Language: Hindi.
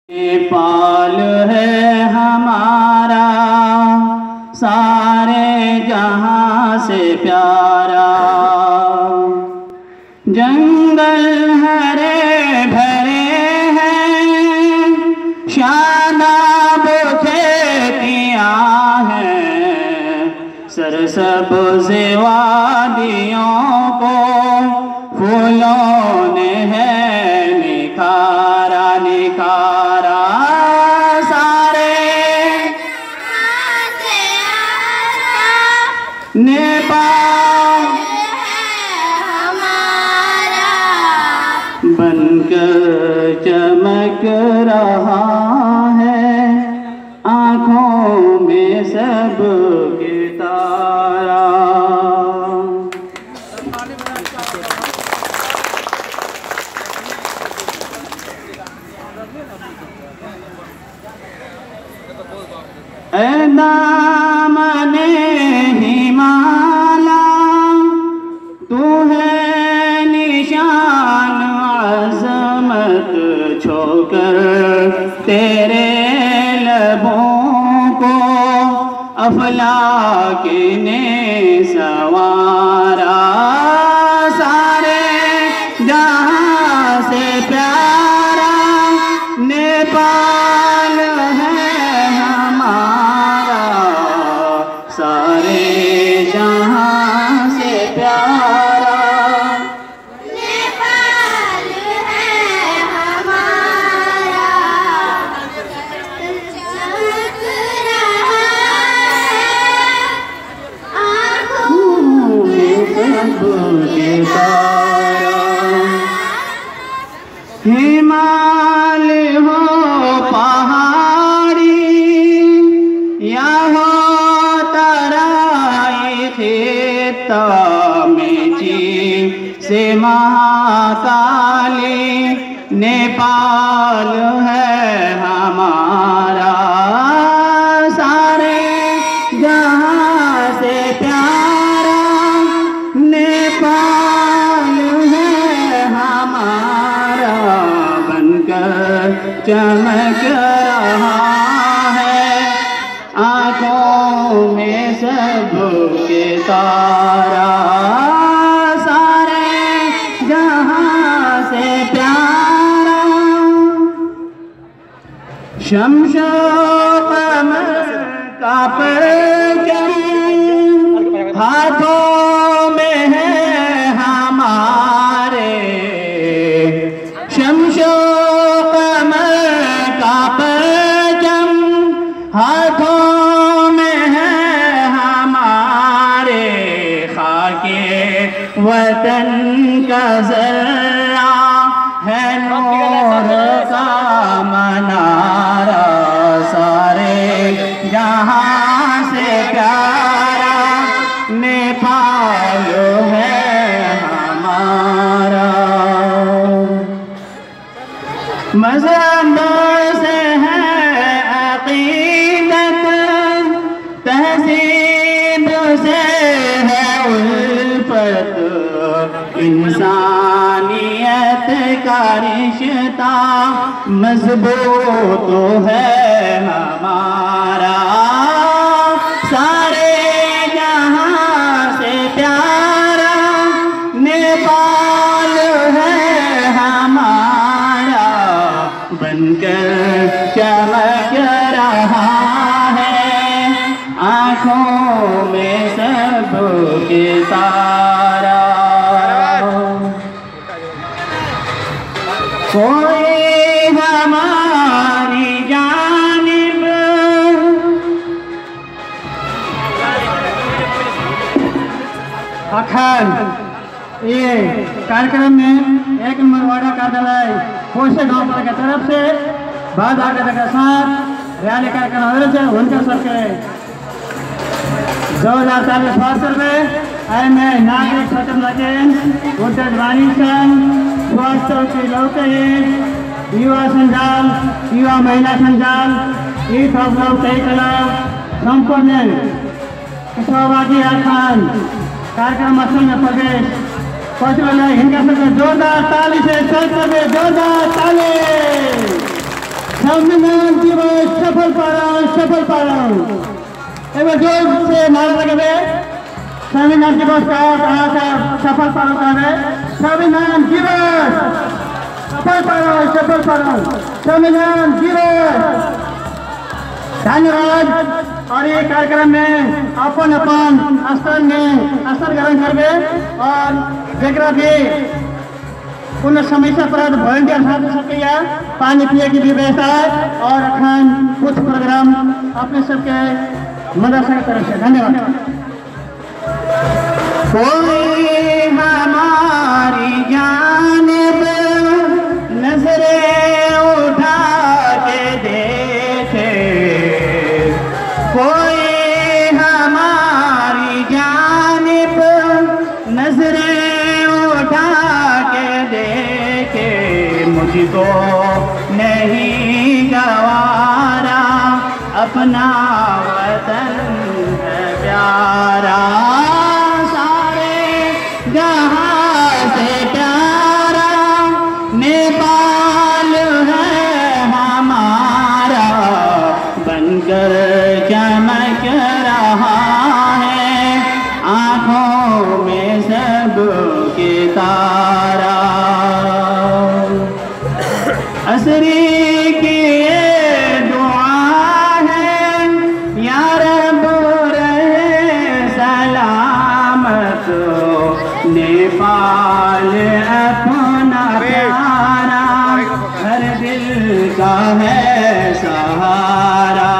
नेपाल है हमारा सारे जहां से प्यारा, जंगल हरे भरे हैं, शादाब खेतियां हैं, सरसब्ज़ वादियों को फूलों ने है निखारा निखारा। नेपाल हमारा बनकर चमक रहा है, आँखों में सबके तारा। ऐ दामने हिमाला तू है निशान अज़मत, छोकर तेरे लबों को अफलाक ने संवारा। सारे जहां से प्यारा नेपाल है हमारा, सारे जहां से प्यारा नेपाल है हमारा, चमक रहा है, आँखों में सबके तारा। हिमालय हो पहाड़ी या हो तराई खेता में चीन से महाकाली, नेपाल है हमारा सारे जहां से प्यारा, नेपाल है हमारा बनकर चमक रहा है, आँखों में सबके तारा। सारे जहां से प्यारा शम्शो कमर का परचम हाथों में है हमारे, शम्शो कमर का परचम हाथों में है हमारे, खाके वतन का ज़र्रा है नूर का मनारा। सारे जहां से प्यारा नेपाल है हमारा, मज़हब से है अक़ीदत, तहज़ीब से है उल्फत, इंसानियत का रिश्ता मज़बूत है हमारा। सारे जहां से प्यारा नेपाल है हमारा बनकर चमक रहा है, आँखों में सबके तारा। कोई हमारी जानिब अखंड ये कार्यक्रम में 1 नंबर वार्ड कार्यालय पोस्ट गांव की तरफ से बाद आगे के साथ रैली कार्यक्रम से उनके सबके 2040 स्वास्थ्य में में नागरिक स्वतंत्र उद्योग वाणी संघ स्वास्थ्य के लौकिक युवा संजाल युवा महिला संजाल ईद ऑफ लव तय क्लब संपूर्ण सहभागी आखान कार्यक्रम स्थल में प्रवेश पहुंचने इनका सबसे जोरदार ताली से जोरदार ताली। संविधान दिवस सफल पारण एवं जोर से नारा लगावे संविधान दिवस का सफल पारण करे संविधान दिवस सफल पारण संविधान दिवस। धन्यवाद। और ये कार्यक्रम में अपन स्थान ग्रहण करबे और जरा भी पूर्ण समस्या पर वॉलंटियर साथ सके पानी पिए की भी व्यवस्था है और अखन कुछ प्रोग्राम अपने सबके मदरसा की तरफ से। धन्यवाद। कोई हमारी जानिब नजरें उठा के देखे, कोई हमारी जानिब नजरें उठा के देखे, मुझको नहीं गवारा अपना वतन है प्यारा, सारे जहां से प्यारा नेपाल है हमारा, बनकर चमक रहा है आँखों में सबके तारा। असरी की ये दुआ है या रब रहे सलामत, नेपाल अपना प्यारा हर दिल का है सहारा।